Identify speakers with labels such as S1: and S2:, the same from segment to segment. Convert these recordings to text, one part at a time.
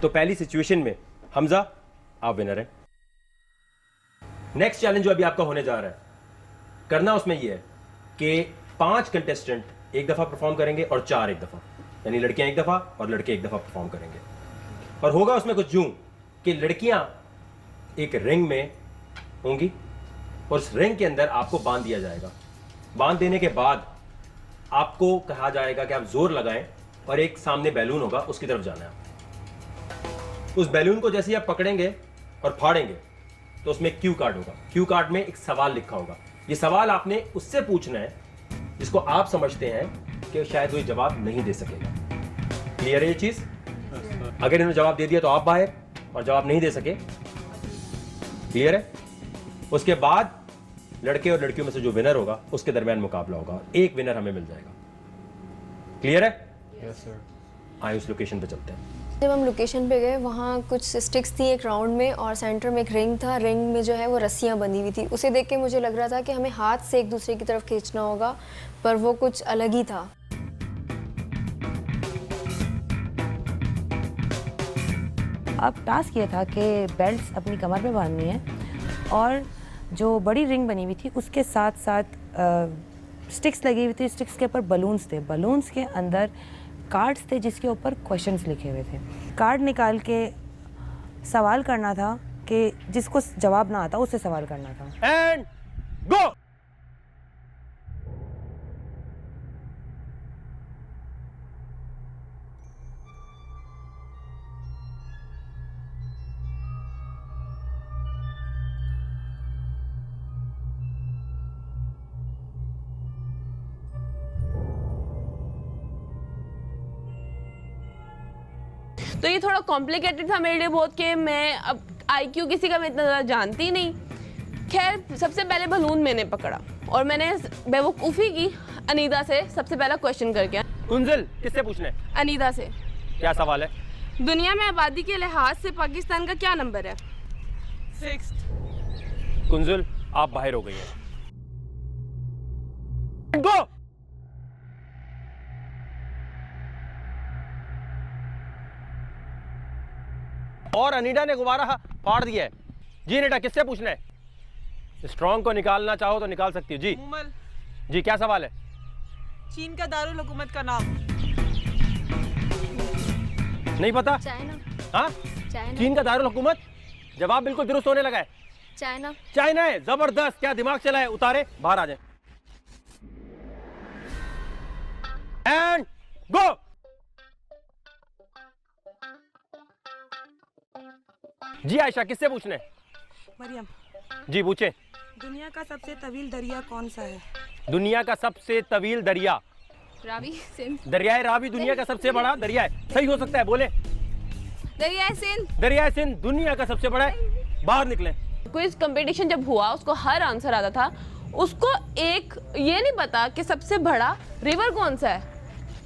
S1: तो पहली सिचुएशन में हमजा आप विनर हैं। नेक्स्ट चैलेंज जो अभी आपका होने जा रहा है, करना उसमें यह है कि 5 कंटेस्टेंट एक दफा परफॉर्म करेंगे और 4 एक दफा, यानी लड़कियां एक दफा और लड़के एक दफा परफॉर्म करेंगे। और होगा उसमें कुछ यूं कि लड़कियां एक रिंग में होंगी और उस रिंग के अंदर आपको बांध दिया जाएगा। बांध देने के बाद आपको कहा जाएगा कि आप जोर लगाएं और एक सामने बैलून होगा, उसकी तरफ जाना है। उस बैलून को जैसे ही आप पकड़ेंगे और फाड़ेंगे तो उसमें क्यू कार्ड होगा। क्यू कार्ड में एक सवाल लिखा होगा। ये सवाल आपने उससे पूछना है जिसको आप समझते हैं कि शायद वो जवाब नहीं दे सकेगा। क्लियर है ये चीज? अगर इन्होंने जवाब दे दिया तो आप बाहर, और जवाब नहीं दे सके, क्लियर है? उसके बाद लड़के और लड़कियों में से जो विनर होगा उसके दरमियान मुकाबला होगा, एक विनर हमें मिल जाएगा। क्लियर है?
S2: Yes sir.
S1: आए उस लोकेशन पे चलते हैं।
S3: जब हम लोकेशन पे गए वहाँ कुछ स्टिक्स थी एक राउंड में और सेंटर में एक रिंग था। रिंग में जो है वो रस्सियाँ बंधी हुई थी। उसे देख के मुझे लग रहा था कि हमें हाथ से एक दूसरे की तरफ खींचना होगा, पर वो कुछ अलग ही था।
S4: अब टास्क ये था कि बेल्ट्स अपनी कमर पे बांधनी है और जो बड़ी रिंग बनी हुई थी उसके साथ साथ स्टिक्स लगी हुई थी। स्टिक्स के ऊपर बलून्स थे। बलून्स के अंदर कार्ड्स थे जिसके ऊपर क्वेश्चंस लिखे हुए थे। कार्ड निकाल के सवाल करना था कि जिसको जवाब ना आता उससे सवाल करना था।
S1: And go.
S5: तो ये थोड़ा कॉम्प्लिकेटेड था मेरे लिए बहुत, कि मैं अब आईक्यू किसी का मैं इतना ज़्यादा जानती नहीं। खैर सबसे पहले बलून मैंने पकड़ा और मैंने बेवकूफ़ी की अनीदा से सबसे पहला क्वेश्चन करके।
S1: कुंजल किससे पूछना है?
S5: अनीदा से।
S1: क्या सवाल है?
S5: दुनिया में आबादी के लिहाज से पाकिस्तान का क्या नंबर है? 6।
S1: कुंजल आप बाहर हो गई हैं। गो। और अनीडा ने गुब्बारा फाड़ दिया है। जी अनीडा किससे पूछना है? स्ट्रॉन्ग को निकालना चाहो तो निकाल सकती हो। जी
S6: मुमल,
S1: जी क्या सवाल है?
S6: चीन का दारुल हुकूमत का नाम।
S1: नहीं पता?
S3: चाइना।
S1: हाँ,
S3: चाइना।
S1: चीन का दारुल हुकूमत। जवाब बिल्कुल दुरुस्त होने लगा है।
S3: चाइना।
S1: चाइना है। जबरदस्त, क्या दिमाग चला है। उतारे, बाहर आ जाए। And go. जी आयशा किससे पूछना है?
S6: मरियम,
S1: जी पूछे।
S6: दुनिया का सबसे तवील दरिया कौन सा है?
S1: दुनिया का सबसे तवील दरिया
S5: रावी सिंध।
S1: दरियाए रावी दुनिया का सबसे बड़ा दरिया है। सही हो सकता है, बोले।
S5: दरियाए सिंध।
S1: दरियाए सिंध दुनिया का सबसे बड़ा है। बाहर निकले।
S5: क्विज कंपटीशन जब हुआ उसको हर आंसर आता था। उसको एक ये नहीं पता कि सबसे बड़ा रिवर कौन सा है।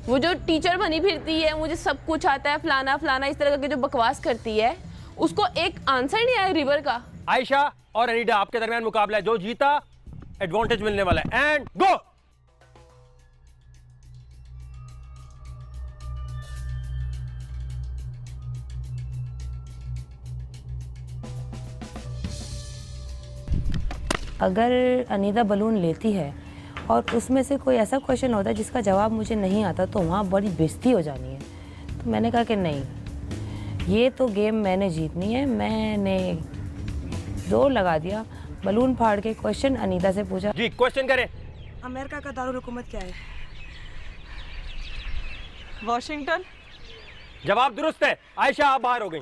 S5: वो जो टीचर बनी फिरती है, मुझे सब कुछ आता है, फलाना फलाना इस तरह के जो बकवास करती है, उसको एक आंसर नहीं आया रिवर का।
S1: आयशा और अनीडा आपके दरमियान मुकाबला है। जो जीता एडवांटेज मिलने वाला है। And go.
S4: अगर अनीदा बलून लेती है और उसमें से कोई ऐसा क्वेश्चन होता है जिसका जवाब मुझे नहीं आता तो वहाँ बड़ी बेइज्जती हो जानी है। तो मैंने कहा कि नहीं, ये तो गेम मैंने जीतनी है। मैंने जोर लगा दिया, बलून फाड़ के क्वेश्चन अनीदा से पूछा।
S1: जी क्वेश्चन करें।
S6: अमेरिका का दारुल हुकूमत क्या है? वॉशिंगटन।
S1: जवाब दुरुस्त है। आयशा आप बाहर हो गई।